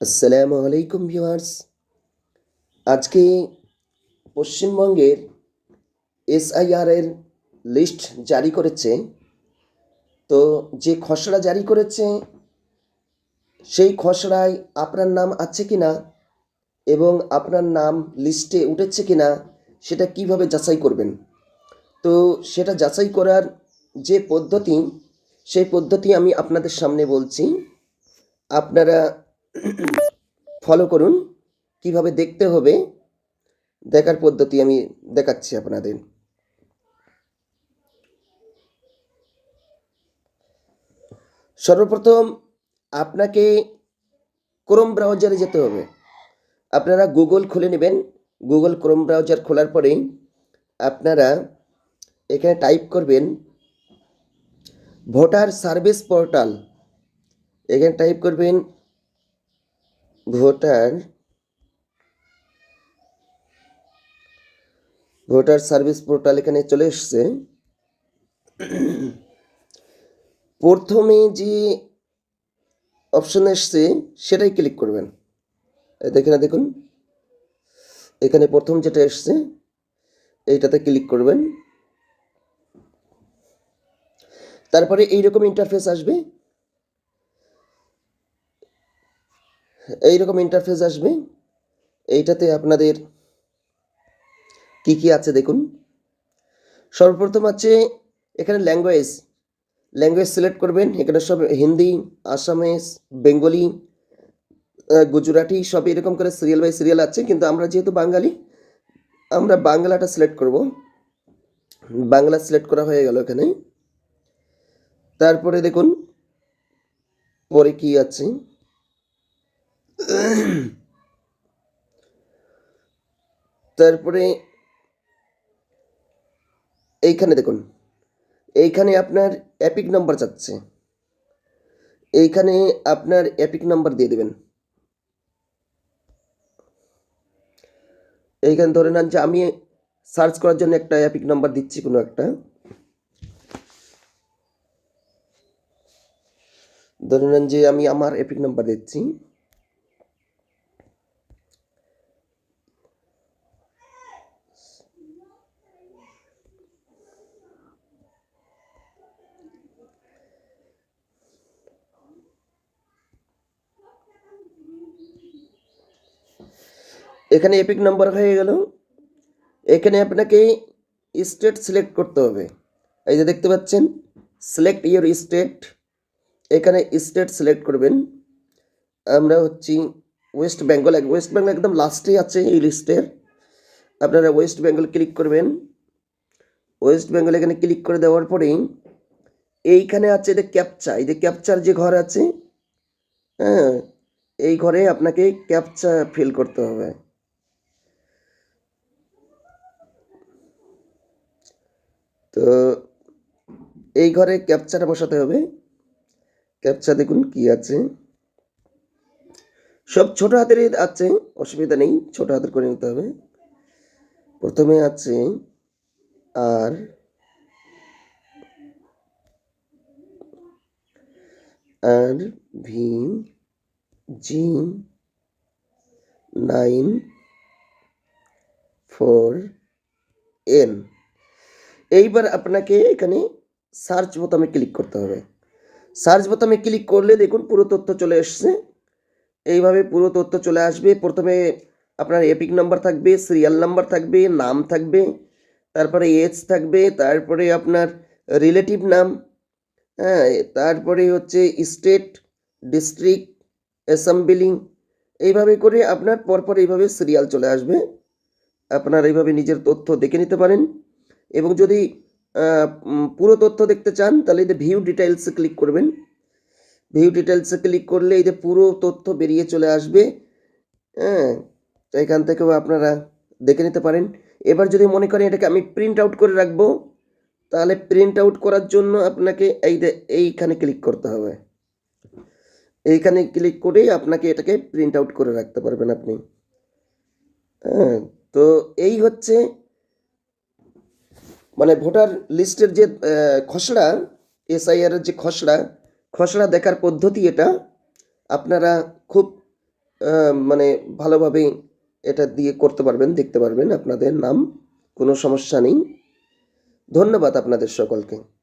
আসসালামু আলাইকুম ভিউয়ার্স। আজকে পশ্চিমবঙ্গের এসআইআর এর লিস্ট জারি করেছে। তো যে খসড়া জারি করেছে সেই খসড়ায় আপনার নাম আছে কি না এবং আপনার নাম লিস্টে উঠেছে কি না সেটা কিভাবে যাচাই করবেন। তো সেটা যাচাই করার যে পদ্ধতি সেই পদ্ধতি আমি আপনাদের সামনে বলছি, আপনারা ফলো করুন। কিভাবে দেখতে হবে দেখার পদ্ধতি আমি দেখাচ্ছি আপনাদের। সর্বপ্রথম আপনাকে ক্রোম ব্রাউজারে যেতে হবে। আপনারা গুগল খুলে নেবেন। গুগল ক্রোম ব্রাউজার খোলার পরেই আপনারা এখানে টাইপ করবেন ভোটার সার্ভিস পোর্টাল। এখানে টাইপ করবেন ভোটার সার্ভিস পোর্টাল। এখানে চলে এসছে। প্রথমে যে অপশন এসছে সেটাই ক্লিক করবেন। দেখুন এখানে প্রথম যেটা এসছে এইটাতে ক্লিক করবেন। তারপরে এইরকম ইন্টারফেস আসবে। এইটাতে আপনাদের কি আছে দেখুন। সর্বপ্রথম আছে এখানে ল্যাঙ্গুয়েজ সিলেক্ট করবেন। এখানে সব হিন্দি, আসামিস, বেঙ্গলি, গুজরাটি সব এরকম করে সিরিয়াল বাই সিরিয়াল আছে, কিন্তু আমরা যেহেতু বাঙালি আমরা বাংলাটা সিলেক্ট করব। বাংলা সিলেক্ট করা হয়ে গেল এখানে। তারপরে দেখুন পরে কি আছে। তারপরে এইখানে দেখুন, এইখানে আপনার এপিক নাম্বার চাচ্ছে। এইখানে আপনার এপিক নাম্বার দিয়ে দেবেন। এইখানে ধরে নেন যে আমি সার্চ করার জন্য একটা এপিক নাম্বার দিচ্ছি, কোনো একটা ধরে নেন যে আমি আমার এপিক নাম্বার দিচ্ছি। এখানে এপিক নাম্বার হয়ে গেল। এখানে আপনাকে স্টেট সিলেক্ট করতে হবে। এই যে দেখতে পাচ্ছেন সিলেক্ট ইওর স্টেট। এখানে স্টেট সিলেক্ট করবেন। আমরা হচ্ছি ওয়েস্ট বেঙ্গল একদম লাস্টে আছে এই লিস্টের। আপনারা ওয়েস্ট বেঙ্গল ক্লিক করবেন। ওয়েস্ট বেঙ্গল এখানে ক্লিক করে দেওয়ার পরেই এইখানে আছে এটা ক্যাপচা। এই যে ক্যাপচার যে ঘর আছে, হ্যাঁ, এই ঘরে আপনাকে ক্যাপচা ফিল করতে হবে। তো এই ঘরে ক্যাপচাটা বসাতে হবে। ক্যাপচা দেখুন কি আছে, সব ছোট হাতেরই আছে, অসুবিধা নেই, ছোট হাতের করে নিতে হবে। প্রথমে আছে RVG94N। এইবার আপনাকে এখানে সার্চ বোতামে ক্লিক করতে হবে। সার্চ বোতামে ক্লিক করলে দেখুন পুরো তথ্য চলে এসছে। এইভাবে পুরো তথ্য চলে আসবে। প্রথমে আপনার এপিক নাম্বার থাকবে, সিরিয়াল নাম্বার থাকবে, নাম থাকবে, তারপরে এজ থাকবে, তারপরে আপনার রিলেটিভ নাম, হ্যাঁ, তারপরে হচ্ছে স্টেট, ডিস্ট্রিক্ট, অ্যাসেম্বলি, এইভাবে করে আপনার পরপর এইভাবে সিরিয়াল চলে আসবে। আপনার এইভাবে নিজের তথ্য দেখে নিতে পারেন। এবং যদি পুরো তথ্য দেখতে চান তাহলে এই যে ভিউ ডিটেলসে ক্লিক করবেন। ভিউ ডিটেলসে ক্লিক করলে এই যে পুরো তথ্য বেরিয়ে চলে আসবে। হ্যাঁ, এখান থেকেও আপনারা দেখে নিতে পারেন। এবার যদি মনে করেন এটাকে আমি প্রিন্ট আউট করে রাখবো, তাহলে প্রিন্ট আউট করার জন্য আপনাকে এইখানে ক্লিক করতে হবে। এইখানে ক্লিক করেই আপনাকে এটাকে প্রিন্ট আউট করে রাখতে পারবেন আপনি। হ্যাঁ, তো এই হচ্ছে মানে ভোটার লিস্টের যে খসড়া, এসআইআর এর যে খসড়া দেখার পদ্ধতি। এটা আপনারা খুব মানে ভালোভাবে এটা দিয়ে করতে পারবেন, দেখতে পারবেন আপনাদের নাম, কোনো সমস্যা নেই। ধন্যবাদ আপনাদের সকলকে।